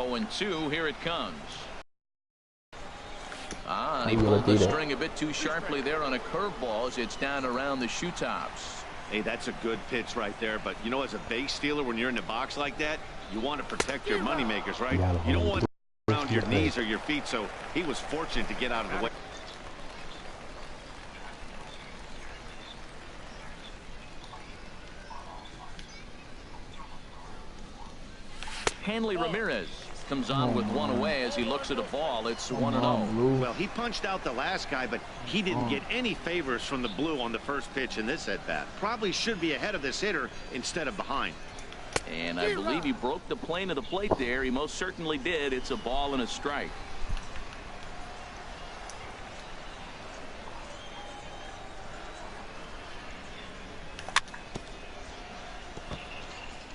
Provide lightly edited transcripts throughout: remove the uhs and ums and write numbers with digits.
0-2. Here it comes. He pulled the string a bit too sharply there on a curveball as it's down around the shoe tops. Hey, that's a good pitch right there. But, you know, as a base stealer, when you're in the box like that, you want to protect your money makers, right? You don't want to around your knees or your feet, so he was fortunate to get out of the way. Hanley Ramirez comes on with one away as he looks at a ball. It's 1-0. Well, he punched out the last guy, but he didn't get any favors from the blue on the first pitch in this at-bat. Probably should be ahead of this hitter instead of behind. And I believe he broke the plane of the plate there. He most certainly did. It's a ball and a strike.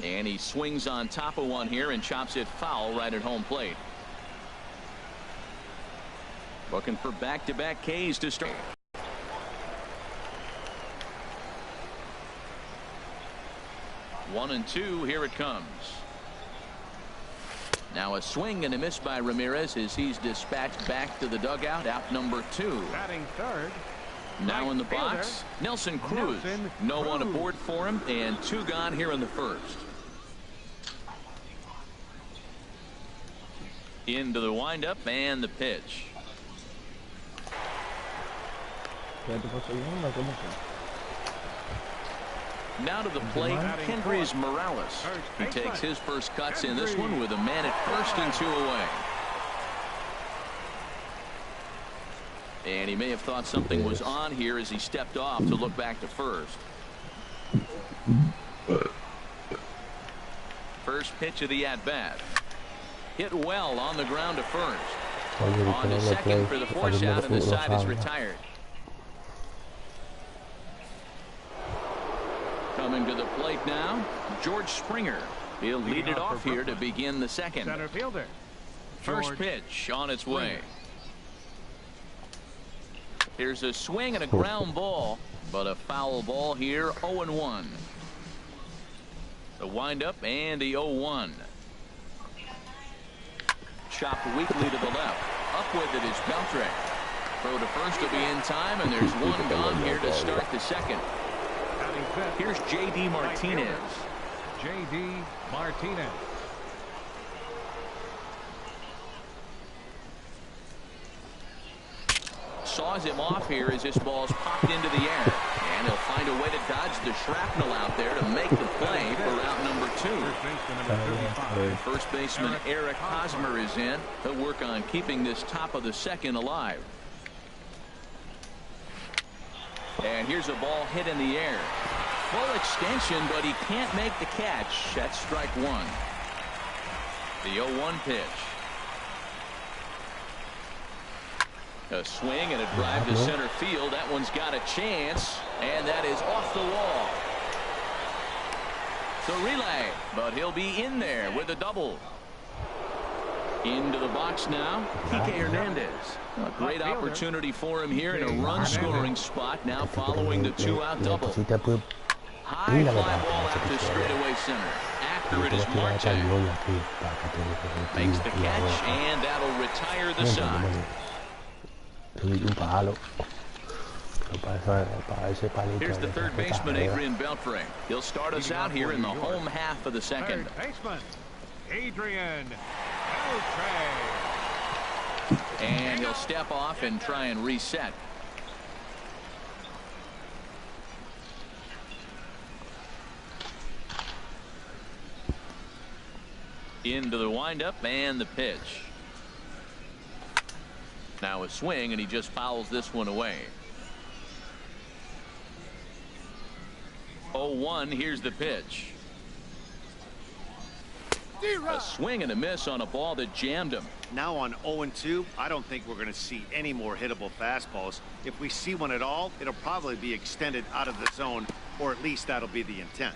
And he swings on top of one here and chops it foul right at home plate. Looking for back-to-back Ks to start. One and two. Here it comes. Now a swing and a miss by Ramirez as he's dispatched back to the dugout. Out number 2. Batting third. Now in the box, Nelson Cruz. No one aboard for him, and 2 gone here in the first. Into the windup and the pitch. Now to the plate, Hendrys Morales. He takes his first cuts in this one with a man at first and 2 away. And he may have thought something was on here as he stepped off to look back to first. First pitch of the at-bat. Hit well on the ground to first. On to second for the force out, and the side is retired. Coming to the plate now, George Springer. He'll lead it off here to begin the second. Center fielder. First pitch on its way. Here's a swing and a ground ball, but a foul ball here. 0-1. The windup and the 0-1. Chopped weakly to the left. Up with it is Beltre. Throw to first will be in time, and there's one gone here to start the second. Here's J.D. Martinez. J.D. Martinez. Saws him off here as this ball's popped into the air. And he'll find a way to dodge the shrapnel out there to make the play for out number 2. First baseman Eric Hosmer is in. He'll work on keeping this top of the second alive. And here's a ball hit in the air. Full extension, but he can't make the catch. That's strike 1. The 0-1 pitch. A swing and a drive to center field. That one's got a chance, and that is off the wall. The relay, but he'll be in there with a double. Into the box now, Kike Hernandez. A great opportunity for him here in a run-scoring spot now following the 2-out double. High fly ball out to straightaway center. After it is Marte. Makes the catch, and that'll retire the side. Here's the third baseman, Adrian Beltre. He'll start us out here in the home half of the second. Third baseman, Adrian Beltre. And he'll step off and try and reset. Into the windup and the pitch. Now a swing, and he just fouls this one away. 0-1. Here's the pitch. A swing and a miss on a ball that jammed him. Now on 0-2, I don't think we're going to see any more hittable fastballs. If we see one at all, it'll probably be extended out of the zone, or at least that'll be the intent.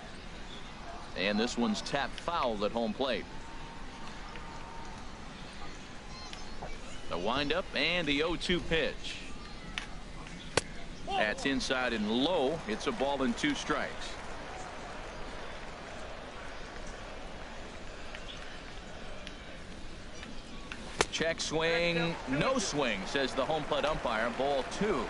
And this one's tapped foul at home plate. The windup and the 0-2 pitch. That's inside and low. It's a ball and 2 strikes. Check swing, no swing, says the home plate umpire. Ball 2.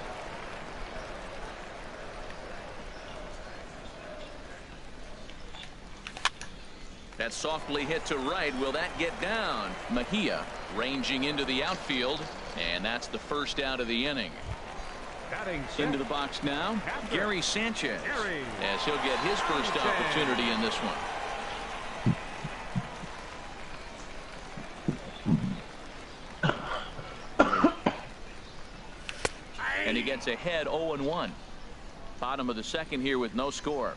That's softly hit to right. Will that get down? Mejia ranging into the outfield, and that's the first out of the inning. Into the box now, Gary Sanchez, as he'll get his first opportunity in this one. And he gets ahead 0-1. Bottom of the second here with no score.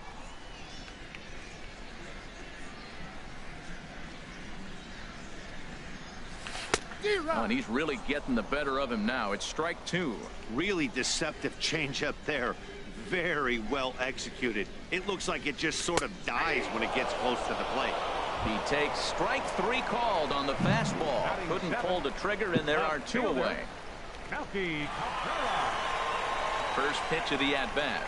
Oh, and he's really getting the better of him now. It's strike 2. Really deceptive changeup there. Very well executed. It looks like it just sort of dies when it gets close to the plate. He takes strike 3 called on the fastball. Couldn't pull the trigger, and there are 2 away. First pitch of the at-bat.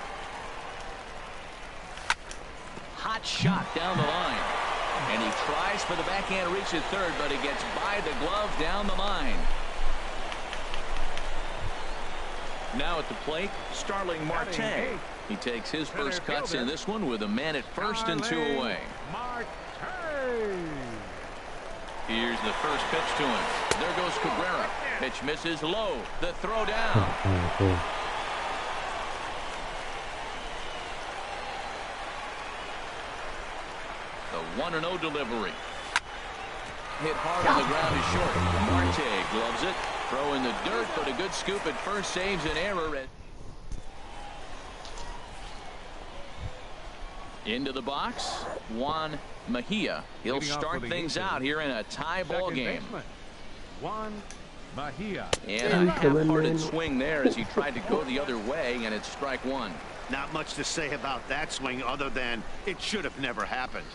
Hot shot down the line. And he tries for the backhand reach at third, but he gets by the glove down the line. Now at the plate, Starling Marte. He takes his first cuts in this one with a man at first and 2 away. Here's the first pitch to him. There goes Cabrera. Pitch misses low. The throw down. The 1-0 delivery. Hit hard on the ground is short. Marte gloves it. Throw in the dirt, but a good scoop at first saves an error. Into the box, Juan Mejia. He'll start things out here in a tie ball game. Juan Mejia. And a half-hearted swing there as he tried to go the other way, and it's strike 1. Not much to say about that swing other than it should have never happened.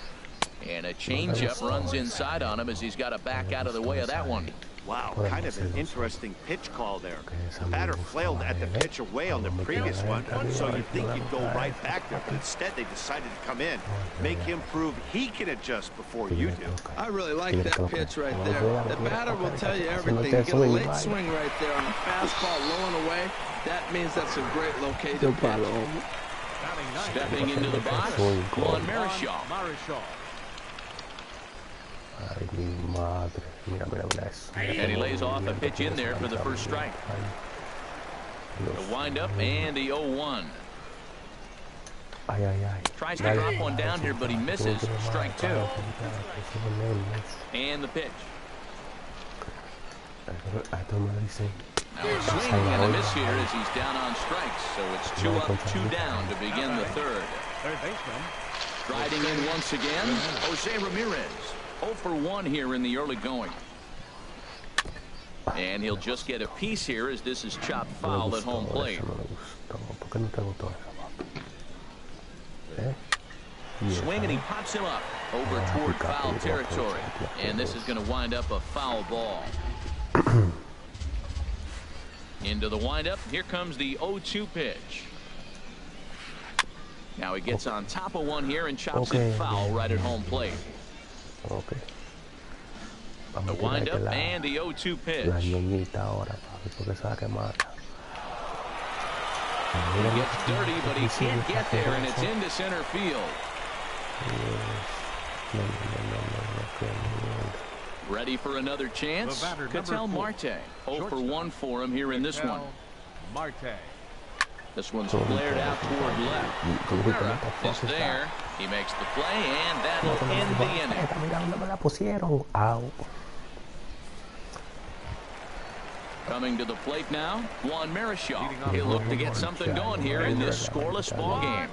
And a changeup runs inside on him as he's got to back out of the way of that one. Wow, kind of an interesting pitch call there. The batter flailed at the pitch away on the previous one, so you'd think he'd go right back there, but instead they decided to come in, make him prove he can adjust before you do. I really like that pitch right there. The batter will tell you everything. You get a late swing right there on a fastball low and away. That means that's a great located pitch. Stepping into the box, Juan Marichal. And he lays off a pitch in there for the first strike. The windup and the 0-1. Tries to drop one down here, but he misses. Strike 2. And the pitch. Now a swing and a miss here as he's down on strikes. So it's 2 up, 2 down to begin the third. Striding in once again, Jose Ramirez. 0 for 1 here in the early going. And he'll just get a piece here as this is chopped foul at home plate. Swing and he pops him up over toward foul territory. And this is going to wind up a foul ball. Into the windup. Here comes the 0-2 pitch. Now he gets on top of one here and chops it foul right at home plate. The windup and the 0-2 pitch. He gets dirty, but he can't get there, and it's into center field. Ready for another chance? Ketel Marte. 0 for 1 for him here in this one. This one's flared out toward left. Cabrera is there. He makes the play, and that'll end the inning. Coming to the plate now, Juan Marichal. He'll look to get something going here in this scoreless ball game.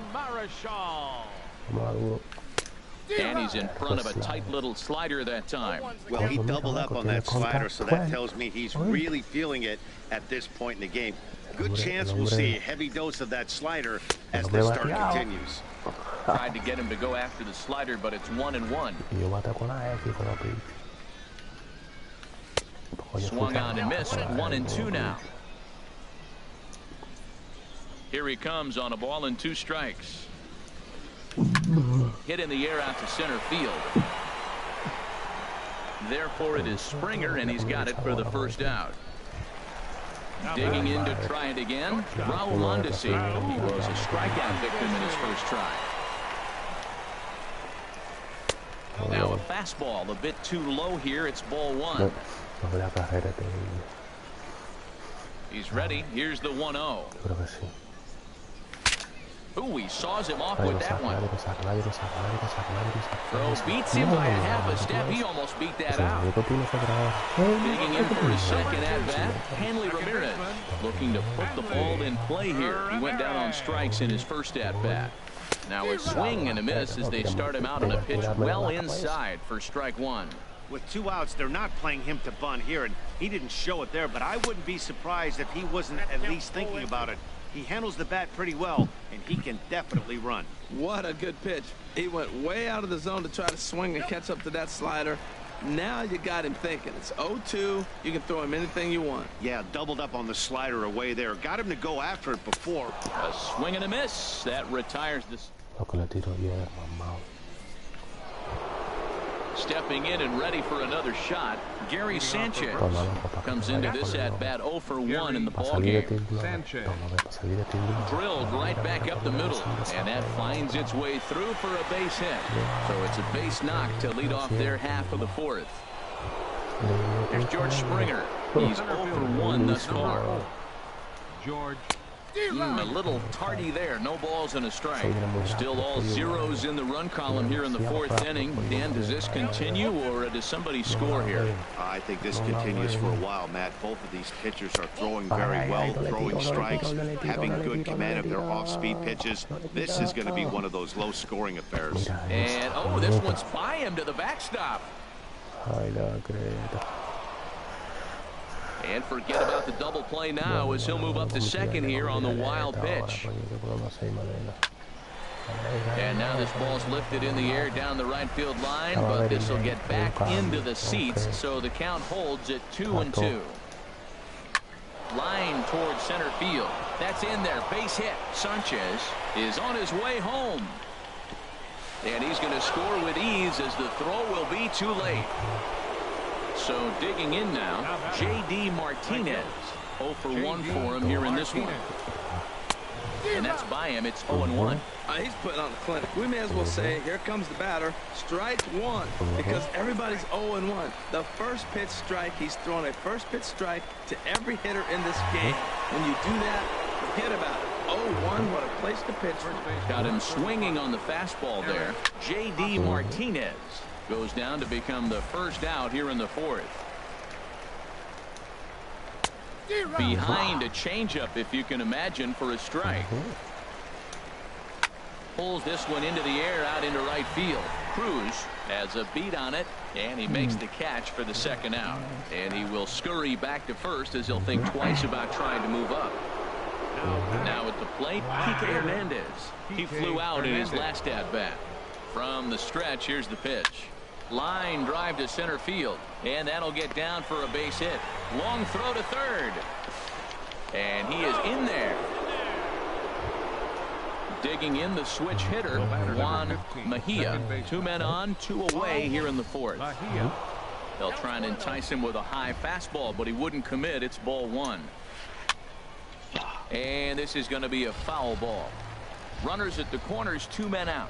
And he's in front of a tight little slider that time. Well, he doubled up on that slider, so that tells me he's really feeling it at this point in the game. Good chance we'll see a heavy dose of that slider as the start continues. Tried to get him to go after the slider, but it's 1-1. Swung on and missed. 1-2 now. Here he comes on a ball and 2 strikes. Hit in the air out to center field. Therefore, it is Springer, and he's got it for the first out. Digging in to try it again, Raul Mondesi. He was a strikeout victim in his first try. Now a fastball, a bit too low here. It's ball one. He's ready. Here's the 1-0. Ooh, he saws him off with that one. Throw beats him by a half a step. He almost beat that out. Digging in for his second at-bat, Hanley Ramirez looking to put the ball in play here. He went down on strikes in his first at-bat. Now a swing and a miss as they start him out on a pitch well inside for strike one. With 2 outs, they're not playing him to bunt here, and he didn't show it there, but I wouldn't be surprised if he wasn't at least thinking about it. He handles the bat pretty well, and he can definitely run. What a good pitch. He went way out of the zone to try to swing and catch up to that slider. Now you got him thinking. It's 0-2. You can throw him anything you want. Yeah, doubled up on the slider away there. Got him to go after it before. A swing and a miss. That retires this. Stepping in and ready for another shot, Gary Sanchez comes into this at-bat 0 for 1 in the ballgame. Drilled right back up the middle, and that finds its way through for a base hit. So it's a base knock to lead off their half of the fourth. Here's George Springer. He's 0 for 1 thus far. George. A little tardy there. No balls and a strike. Still all zeros in the run column here in the fourth inning. Dan, does this continue, or does somebody score here? I think this continues for a while, Matt. Both of these pitchers are throwing very well, throwing strikes, having good command of their off-speed pitches. This is going to be one of those low-scoring affairs. And, oh, this one's by him to the backstop. And forget about the double play now as he'll move up to second here on the wild pitch. And now this ball's lifted in the air down the right field line, but this will get back into the seats, so the count holds at 2-2. Line towards center field. That's in there. Base hit. Sanchez is on his way home. And he's going to score with ease as the throw will be too late. So digging in now, J.D. Martinez. 0 for 1 for him here in this one. And that's by him. It's 0-1. He's putting on the clinic. We may as well say, here comes the batter. Strike one, because everybody's 0-1. The first pitch strike, he's thrown a first pitch strike to every hitter in this game. When you do that, forget about it. 0-1, what a place to pitch. Got him swinging on the fastball there. J.D. Martinez goes down to become the first out here in the fourth. Behind a changeup, if you can imagine, for a strike. Pulls this one into the air out into right field. Cruz has a beat on it, and he makes the catch for the second out. And he will scurry back to first as he'll think twice about trying to move up. Now at the plate, Kike Hernandez. He flew out in his last at-bat. From the stretch, here's the pitch. Line drive to center field, and that'll get down for a base hit. Long throw to third, and he is in there. Digging in the switch hitter, Juan Mejia. 2 men on, 2 away here in the fourth. They'll try and entice him with a high fastball, but he wouldn't commit. It's ball 1. And this is going to be a foul ball. Runners at the corners, 2 men out.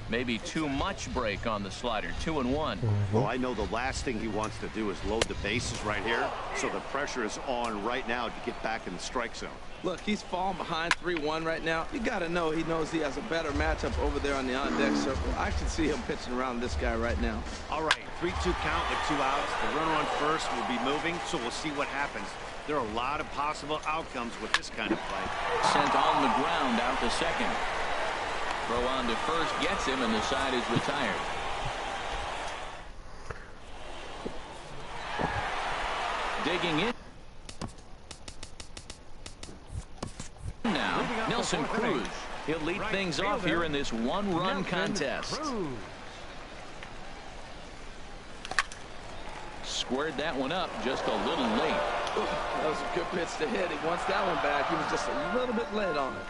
Maybe too much break on the slider. 2-1. Well, I know the last thing he wants to do is load the bases right here, so the pressure is on right now to get back in the strike zone. Look, he's falling behind 3-1 right now. You got to know he knows he has a better matchup over there on the on-deck circle. I can see him pitching around this guy right now. All right, 3-2 count with 2 outs. The runner on first will be moving, so we'll see what happens. There are a lot of possible outcomes with this kind of play. Sent on the ground out to second. Throw on to first gets him, and the side is retired. Digging in. Now, Nelson Cruz. He'll lead things off here in this one-run contest. Squared that one up just a little late. That was a good pitch to hit. He wants that one back. He was just a little bit late on it.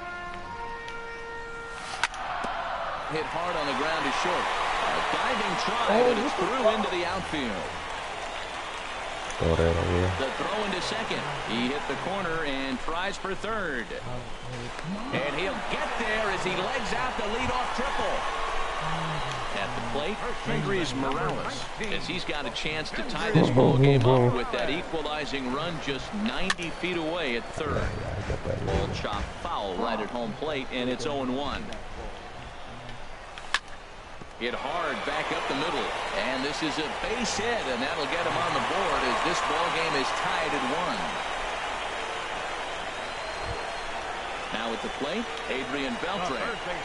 Hit hard on the ground to short. diving try, but it's through into the outfield. The throw into second. He hit the corner and tries for third. And he'll get there as he legs out the leadoff triple. At the plate, Andres Morales, as he's got a chance to tie this ball game up with that equalizing run just 90 feet away at third. Ball chop foul right at home plate, and it's 0-1. Hit hard back up the middle, and this is a base hit, and that'll get him on the board as this ball game is tied at 1. Now at the plate, Adrian Beltre.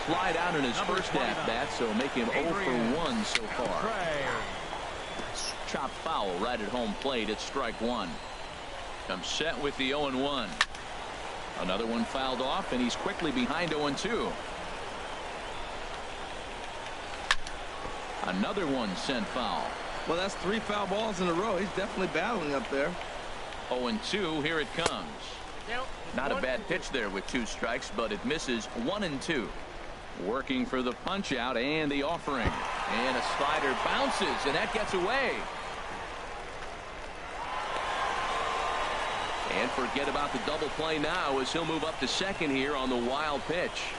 Flied out in his first at-bat, so make him 0 for 1 so far. Chop foul right at home plate. It's strike one. Comes set with the 0-1. Another one fouled off, and he's quickly behind 0-2. Another one sent foul. Well, that's 3 foul balls in a row. He's definitely battling up there. 0-2. Here it comes. Not a bad pitch there with 2 strikes, but it misses 1-2. Working for the punch out and the offering. And a slider bounces, and that gets away. And forget about the double play now as he'll move up to second here on the wild pitch.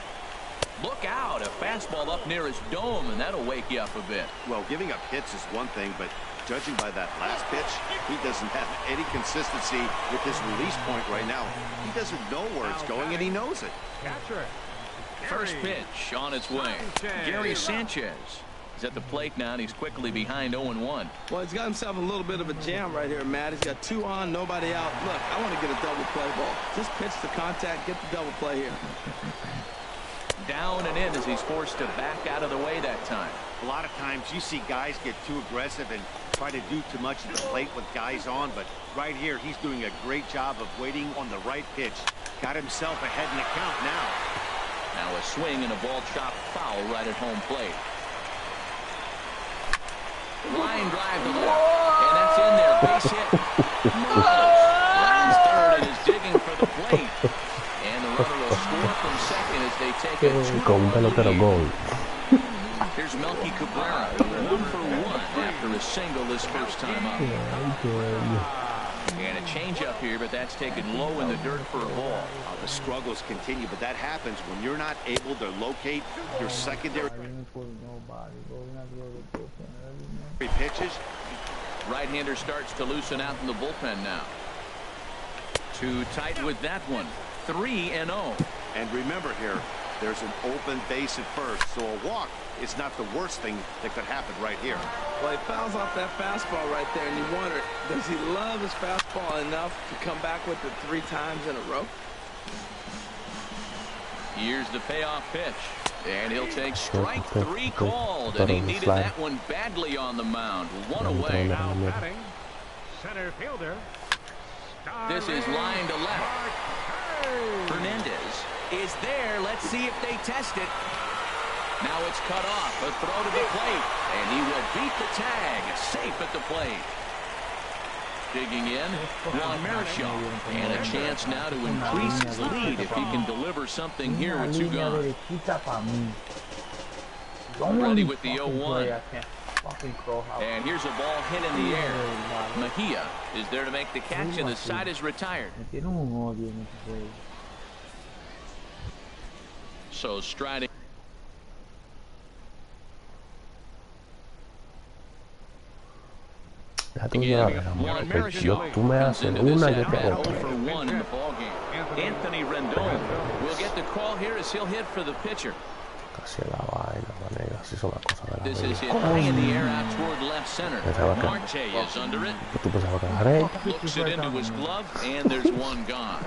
Look out, a fastball up near his dome, and that'll wake you up a bit. Well, giving up hits is one thing, but judging by that last pitch, he doesn't have any consistency with his release point right now. He doesn't know where it's going, and he knows it. First pitch on its way. Gary Sanchez is at the plate now, and he's quickly behind 0-1. Well, he's got himself a little bit of a jam right here, Matt. He's got 2 on, nobody out. Look, I want to get a double play ball. Just pitch the contact, get the double play here. Down and in as he's forced to back out of the way that time. A lot of times you see guys get too aggressive and try to do too much at the plate with guys on, but right here he's doing a great job of waiting on the right pitch. Got himself ahead in the count now. Now a swing and a ball chopped foul right at home plate. Line drive to left, and that's in there. Base hit. Rounds third and is digging for the plate. And the runner will score from second as they take a 2-1 lead. Here's Melky Cabrera, 1 for 1 after a single this first time up. And a changeup here, but that's taken low in the dirt for a ball. The struggles continue, but that happens when you're not able to locate your secondary pitches. Right-hander starts to loosen out in the bullpen now. Too tight with that one. 3-0. And remember here, there's an open base at first, so a walk is not the worst thing that could happen right here. Well, he fouls off that fastball right there, and you wonder, does he love his fastball enough to come back with it 3 times in a row? Here's the payoff pitch, and he'll take strike 3 called, and he needed that one badly on the mound. 1 away. Now batting, center fielder. This is line to left. Fernandez is there. Let's see if they test it. Now it's cut off. A throw to the plate, and he will beat the tag. Safe at the plate. Digging in, Juan Marichal, and a chance now to increase his lead if he can deliver something here with 2 gone. Ready with the 0-1. And here's a ball hit in the air. Mejia is there to make the catch, and the side is retired. So striding. Juan Marichal comes into this at-bat 0 for 1 in the ballgame. Anthony Rendon will get the call here as he'll hit for the pitcher. This is hit high in the air out toward left center. Marte is under it. Looks it into his glove, and there's 1 gone.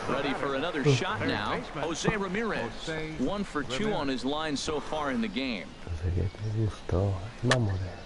Ready for another shot now. Jose Ramirez, 1 for 2 on his line so far in the game.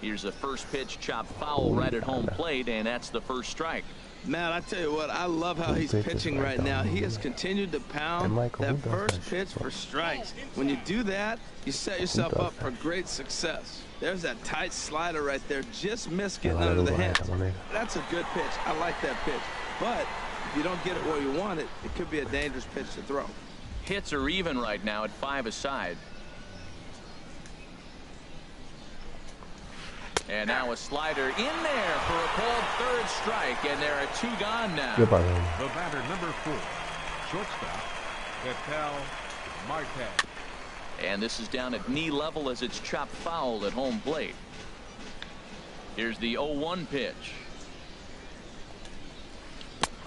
Here's the first pitch chopped foul right at home plate, and that's the first strike. Man, I tell you what, I love how he's pitching right now. He has continued to pound that first pitch for strikes. When you do that, you set yourself up for great success. There's that tight slider right there. Just missed getting under the hands. That's a good pitch. I like that pitch. But if you don't get it where you want it, it could be a dangerous pitch to throw. Hits are even right now at 5 aside. And now a slider in there for a called third strike, and there are 2 gone now. The batter, number 4, shortstop, Marte. And this is down at knee level as it's chopped foul at home plate. Here's the 0-1 pitch.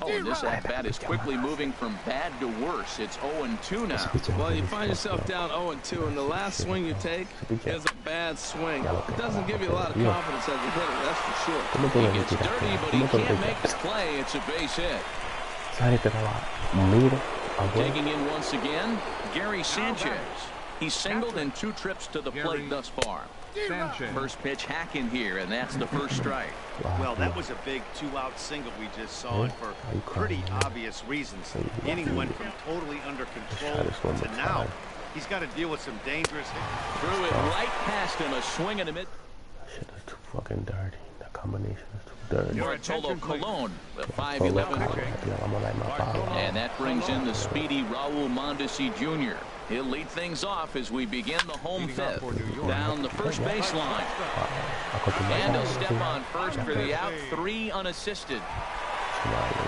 Oh, and this at-bat is quickly moving from bad to worse. It's 0-2 now. Well, you find yourself down 0-2, and the last swing you take is a bad swing. It doesn't give you a lot of confidence as a hitter, that's for sure. He gets dirty, but he can't make the play. It's a base hit. Taking in once again, Gary Sanchez. He's singled in 2 trips to the plate thus far. First pitch hack in here, and that's the first strike. Well, that was a big 2-out single we just saw, and for pretty obvious reasons. The inning went from totally under control to now he's got to deal with some dangerous hits. Threw it right past him, a swing and a miss. Shit, that's too fucking dirty. That combination is too dirty. Bartolo Colon, the 5'11". And that brings in the speedy Raul Mondesi Jr. He'll lead things off as we begin the home fifth. Down the first baseline. And he'll step on first for the out, 3 unassisted.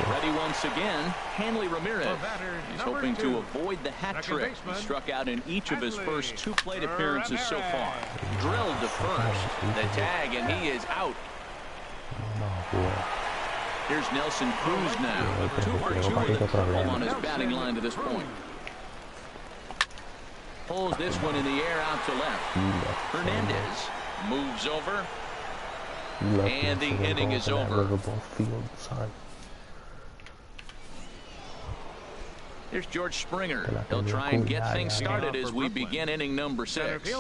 Ready once again, Hanley Ramirez. He's hoping to avoid the hat trick. He struck out in each of his first 2 plate appearances so far. Drilled to first. The tag, and he is out. Here's Nelson Cruz now. 2 for 2 with a triple on his batting line to this point. Pulls this one in the air out to left. Hernandez moves over. And the inning is over. Here's George Springer. He'll try and get things started as we begin inning number 6.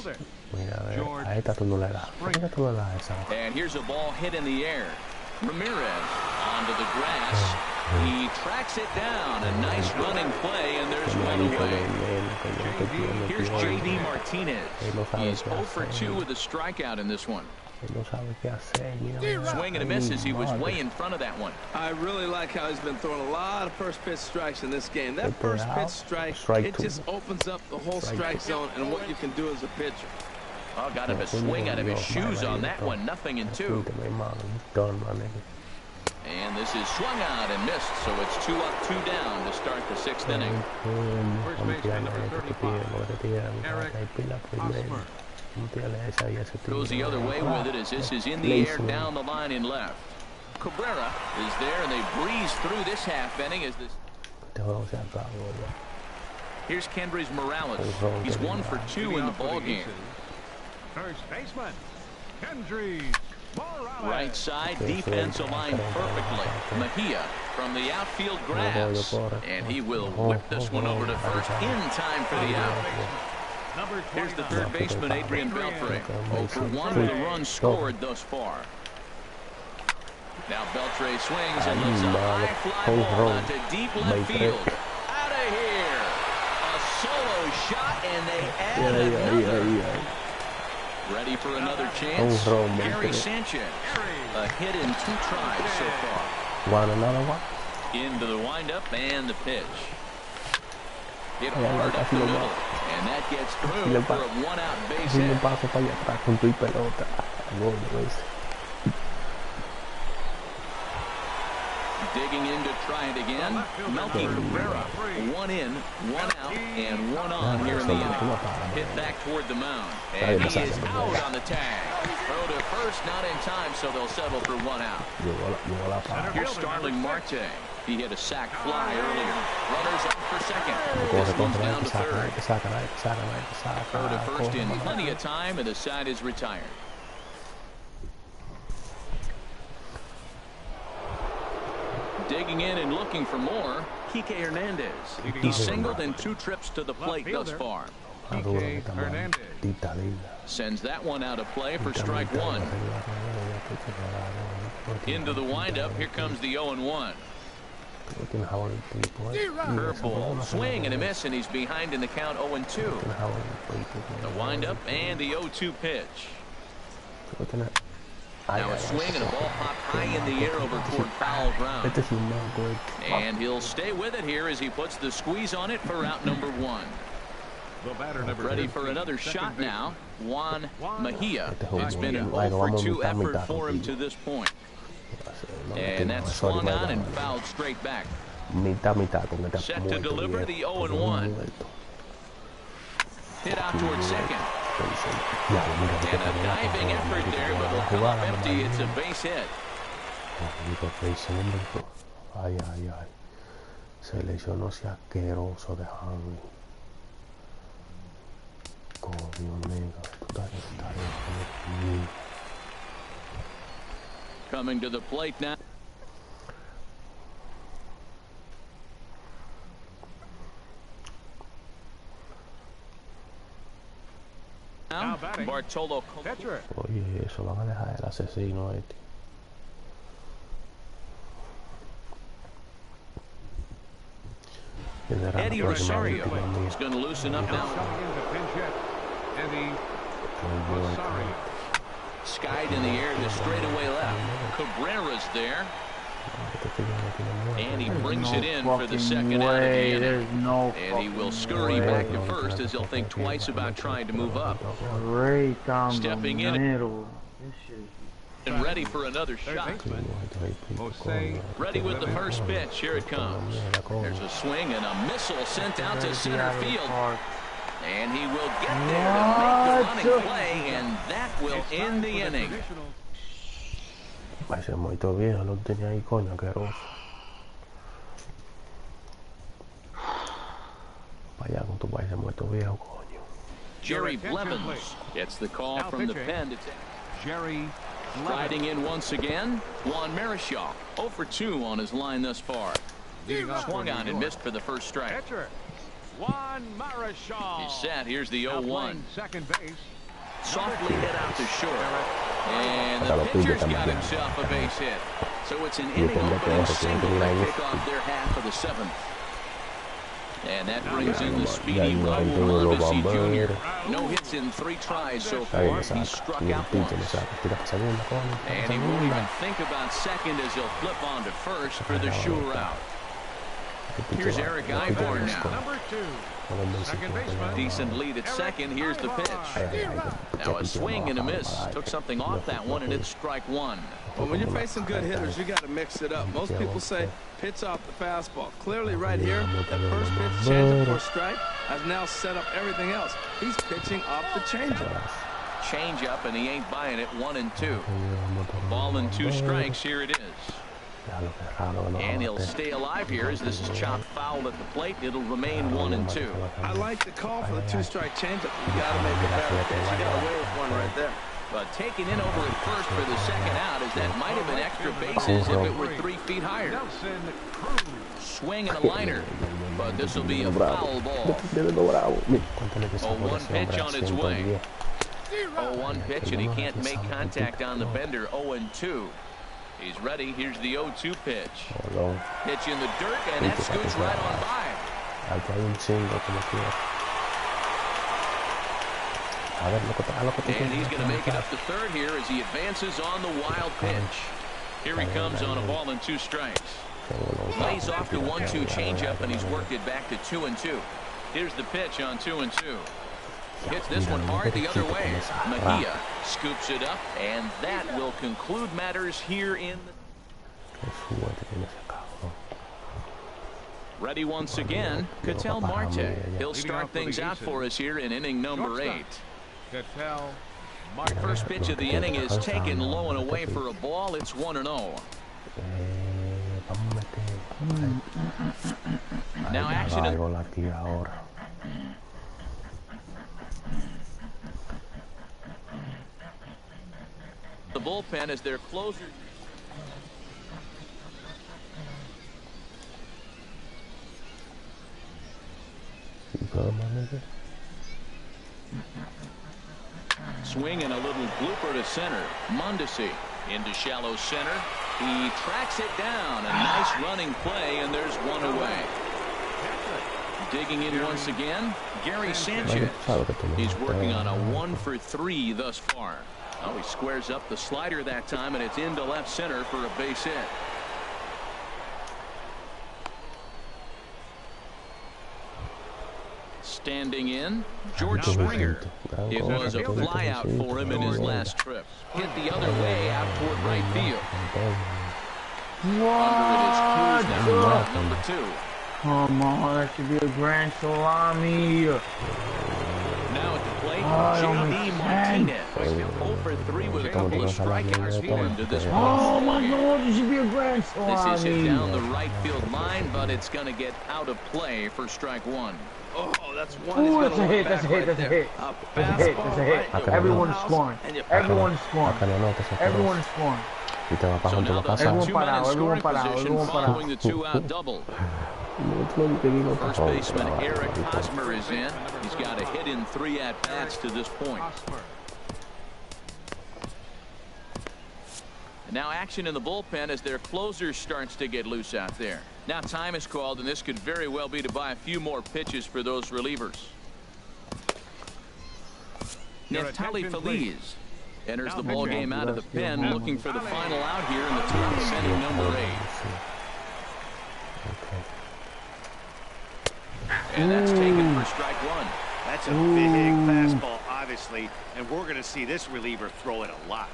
And here's a ball hit in the air. Ramirez onto the grass. He tracks it down. A nice running play, and there's one away. Here's J.D. Martinez. He's 0 for 2 with a strikeout in this one. Swing and a miss as he was way in front of that one. I really like how he's been throwing a lot of first pitch strikes in this game. That first pitch strike, it just opens up the whole strike zone and what you can do as a pitcher. Oh, got him a swing out of his shoes on that one. 0-2. And this is swung out and missed, so it's 2 up, 2 down to start the 6th inning. First baseman number 35, Goes the other way with it as this is in the air down the line in left. Cabrera is there, and they breeze through this half inning as this. Here's Kendrys Morales. He's 1 for 2 in the ball game. First baseman, Kendrys Morales. Right side, defense aligned perfectly. Mejia from the outfield grass, and he will whip this one over to first in time for the out. Here's the third baseman, Adrian Beltre. 0 for 1 with a run scored thus far. Now Beltre swings and lifts a high fly ball onto deep left field. Out of here. A solo shot, and they add another. Ready for another chance? Gary Sanchez. A hit in 2 tries so far. Want another one? Into the windup and the pitch. Hit hard up the middle. And that gets through for a 1-out base hit. Digging in to try it again. Melky Cabrera. 1 in, 1 out, and 1 on here in the inning. Hit back toward the mound. And he is out on the tag. Throw to first, not in time, so they'll settle for 1 out. Here's Starling Marte. He hit a sac fly earlier. Runners up for second. This one's down to third. Throw to first in plenty of time, and the side is retired. Digging in and looking for more, Kike Hernandez. He's singled in 2 trips to the plate thus far. Kike Hernandez. Sends that one out of play for strike 1. Into the windup, here comes the 0-1. Curveball, swing and a miss, and he's behind in the count 0-2. The windup and the 0-2 pitch. Now a swing and a ball popped high in the air over toward foul ground. And he'll stay with it here as he puts the squeeze on it for out number 1. The batter number Ready 13, for another second shot baseman. now. Juan Mejia. Este It's been an juego, 0 for vamos 2 mitad, effort mitad for him contigo. to this point. No, And no, that's sorry, swung on vale, and vale. fouled straight back. Mitad, mitad, con este Set to muerto, deliver viejo. the 0 and Con un 1. muerto. Hit out towards second. Ya, mira, And a diving effort there, but will come up empty. It's a base hit. Ay, ay, ay. Se lesionó ese asqueroso de Henry. Coño, nega. Tú estás conmigo. Coming to the plate now. Now batting. Bartolo. Catcher. Oye, eso van a dejar el asesino este. Eddie Rosario is going to loosen up now. Coming in to pinch hit. Eddie Rosario. Skied in the air to straightaway left. Cabrera's there. And he brings it in for the second out of the inning. There's no And he will scurry back to first as he'll think twice about trying to move up. Right down Stepping the in. middle. This shit. And ready for another Third shot. baseman. Jose. Ready with the first pitch. Here it comes. There's a swing and a missile sent out to center field. And he will get there to make the running play, and that will end the inning. Ese muerto viejo lo tenía ahí, coño, asqueroso. Para allá con tu país muerto viejo, coño. Jerry Blevins gets the call from the pen to take. Jerry Riding in once again, Juan Marichal. 0 for 2 on his line thus far. Swung on and missed for the first strike. Catcher. Juan Marichal. He's set. Here's the 0-1. Second base. Softly hit out to short. And the pitcher's got himself a base hit. So it's an inning opening single to kick off their half of the seventh. And that brings in the speedy Raul Mondesi Jr. No hits in 3 tries so far. He struck out once. And he won't even think about second as he'll flip on to first for the sure out. Here's Eric Ivar now. Number 2. Second baseman. Decent lead at second. Here's the pitch. Now a swing and a miss. Took something off that one, and it's strike 1. Well, when you're facing good hitters, you got to mix it up. Most people say pitch off the fastball. Clearly right here, that first pitch changeup for a strike has now set up everything else. He's pitching off the changeup. Changeup, and he ain't buying it. 1 and 2. Ball and 2 strikes. Here it is. And he'll stay alive here as this is chopped foul at the plate. It'll remain 1 and 2. I like the call for the 2-strike changeup. You got to make a better pitch. You got away with one right there. But taken in over at first for the second out, as that might have been extra bases if it were 3 feet higher. Nelson Cruz. Swing and a liner, but this will be a foul ball. 0-1 pitch on its way. 0-1 pitch, and he can't make contact on the bender. 0-2. He's ready. Here's the 0-2 pitch. Pitch in the dirt, and that scoots right on by. And he's going to make it up to third here as he advances on the wild pitch. Here he comes on a ball and 2 strikes. Lays off the 1-2 changeup, and he's worked it back to 2 and 2. Here's the pitch on 2 and 2. Hits this one hard the other way. Mejia scoops it up, and that will conclude matters here in the... Ready once again, Ketel Marte. He'll start things out for us here in inning number 8. Ketel The first pitch of the inning is taken low and away for a ball. It's 1-0. Now action in the bullpen as their closer. Swing and a little blooper to center. Mondesi into shallow center. He tracks it down. A nice running play, and there's one away. Digging in once again, Gary Sanchez. He's working on a 1 for 3 thus far. Oh, he squares up the slider that time, and it's into left center for a base hit. Standing in, George Springer. It was a flyout for him in his last trip. Hit the other way out toward right field. Under it is Cruz now at number 2. Come on, that should be a grand salami. Now at the plate, J.D. Martinez. 0 for 3 with a couple of strikeouts for him to this point. Oh my God, this should be a grand salami. This is hit down the right field line, but it's going to get out of play for strike 1. Oh, that's one. Oh, that's a hit, that's a hit, that's a hit. That's a hit, that's a hit. Everyone's scoring. Everyone's scoring. Everyone's scoring. So now the 2-man scoring position following the 2-out double. First baseman Eric Hosmer is in. He's got a hit in 3 at-bats to this point. And now action in the bullpen as their closer starts to get loose out there. Now time is called, and this could very well be to buy a few more pitches for those relievers. Neftali Feliz enters the ball game out of the pen, looking for the final out here in the top, sending number 8. And that's taken for strike 1. That's a big fastball, obviously, and we're going to see this reliever throw it a lot.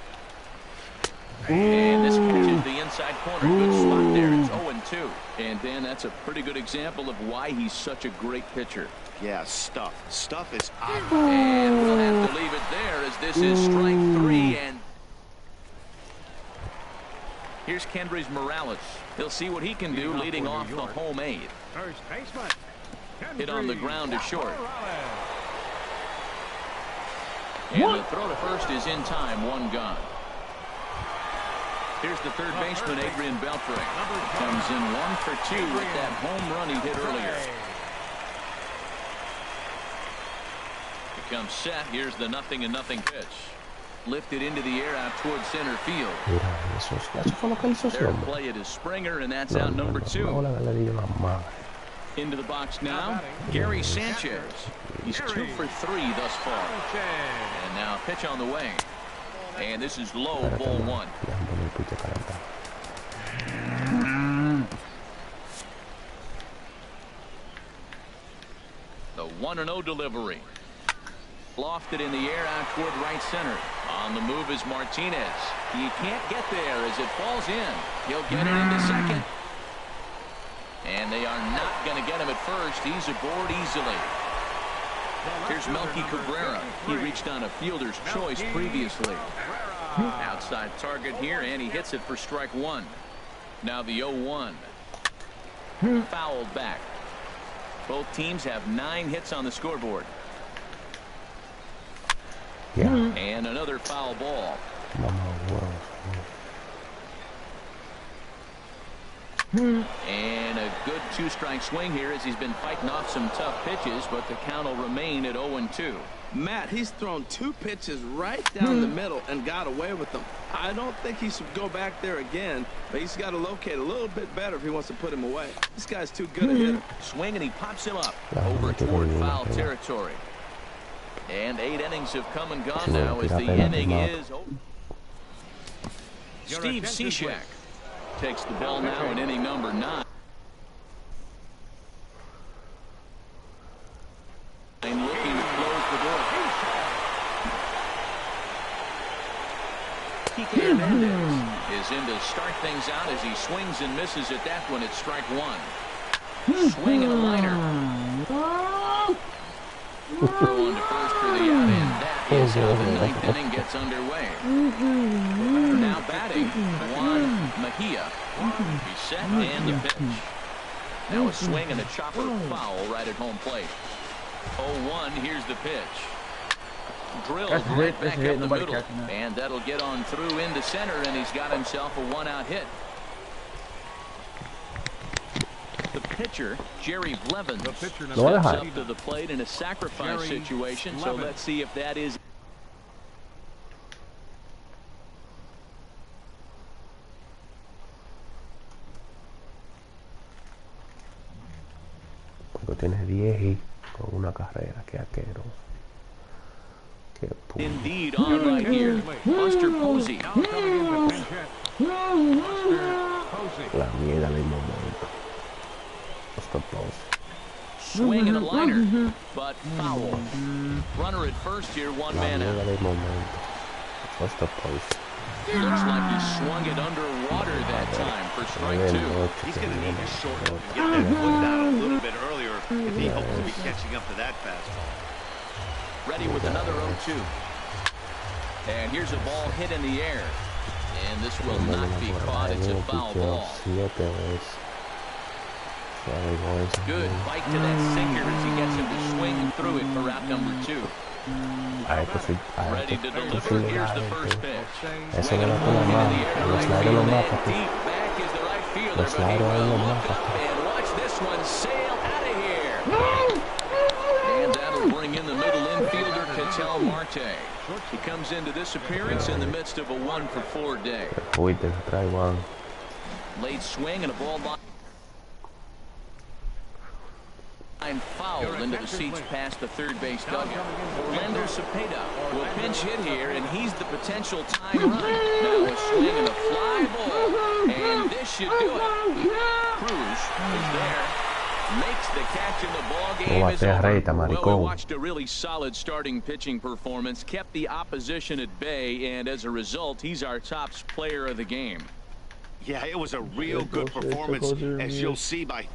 And this pitch is the inside corner. Good spot there. It's 0-2. And Dan, that's a pretty good example of why he's such a great pitcher. Yeah, stuff. Stuff is obvious. And we'll have to leave it there as this is strike 3. And here's Kendrys Morales. He'll see what he can do leading off the home 8. First baseman. Hit on the ground to short. And the throw to first is in time. 1 gone. Here's the third baseman, Adrian Beltre. Comes in 1 for 2 with that home run he hit earlier. He comes set. Here's the 0-0 pitch. Lifted into the air out towards center field. Their play it is Springer, and that's out number 2. Into the box now, Gary Sanchez. He's 2 for 3 thus far. And now pitch on the way. And this is low, ball 1. The 1-0 delivery. Lofted in the air out toward right center. On the move is Martinez. He can't get there as it falls in. He'll get it into second. And they are not going to get him at first. He's aboard easily. Here's Melky Cabrera. He reached on a fielder's choice previously. Outside target here, and he hits it for strike 1. Now the 0-1. Fouled back. Both teams have 9 hits on the scoreboard. And another foul ball. And a good 2-strike swing here as he's been fighting off some tough pitches, but the count will remain at 0-2. Matt, he's thrown 2 pitches right down the middle and got away with them. I don't think he should go back there again, but he's got to locate a little bit better if he wants to put him away. This guy's too good a hitter. Swing, and he pops him up over toward foul territory. And 8 innings have come and gone now as the inning is over. Steve Cishek takes the ball now in inning number 9. And looking to close the door. Kike Hernandez is in to start things out as he swings and misses at that one at strike 1. Swing and a liner. Throw on to first for the out, and that is how the 9th inning gets underway. Now batting, Juan Mejia. He's set and the pitch. Now a swing and a chopper foul right at home plate. 0-1, here's the pitch. Drilled right back up the middle, and that'll get on through into center, and he's got himself a 1-out hit. The pitcher, Jerry Blevins, steps up to the plate in a sacrifice situation, so let's see if that is. Tienes 10 y con una carrera, qué asqueroso. Indeed, on right here, Buster Posey. La mierda del momento. Buster Posey. swing and a liner, but foul. Runner at first here, one man out. What's the post? Looks like he swung it underwater that time for strike two. He's going to need to shorten and get that foot down a little bit earlier if he hopes to be catching up to that fastball. Ready with another 0-2. And here's a ball hit in the air. And this will not be caught. It's a foul ball. Good bite to that sinker as he gets him to swing through it for out number 2. Ready to deliver. Here's the first pitch. Eso no lo pone más. Los lados los más, papi. Deep back is the right fielder, Los but he lados will los look más, up papi. and watch this one sail out of here. And that'll bring in the middle infielder, Ketel Marte. He comes into this appearance in the midst of a 1-for-4 day. Late swing and a ball line fouled into the seats past the third base dugout. Orlando Cepeda will pinch hit here, and he's the potential tying run. Now a swing and a fly ball, and this should do it. Cruz is there, makes the catch, and the ball game is over. Well, we watched a really solid starting pitching performance, kept the opposition at bay, and as a result, he's our top player of the game. Yeah, it was a real good performance, as you'll see by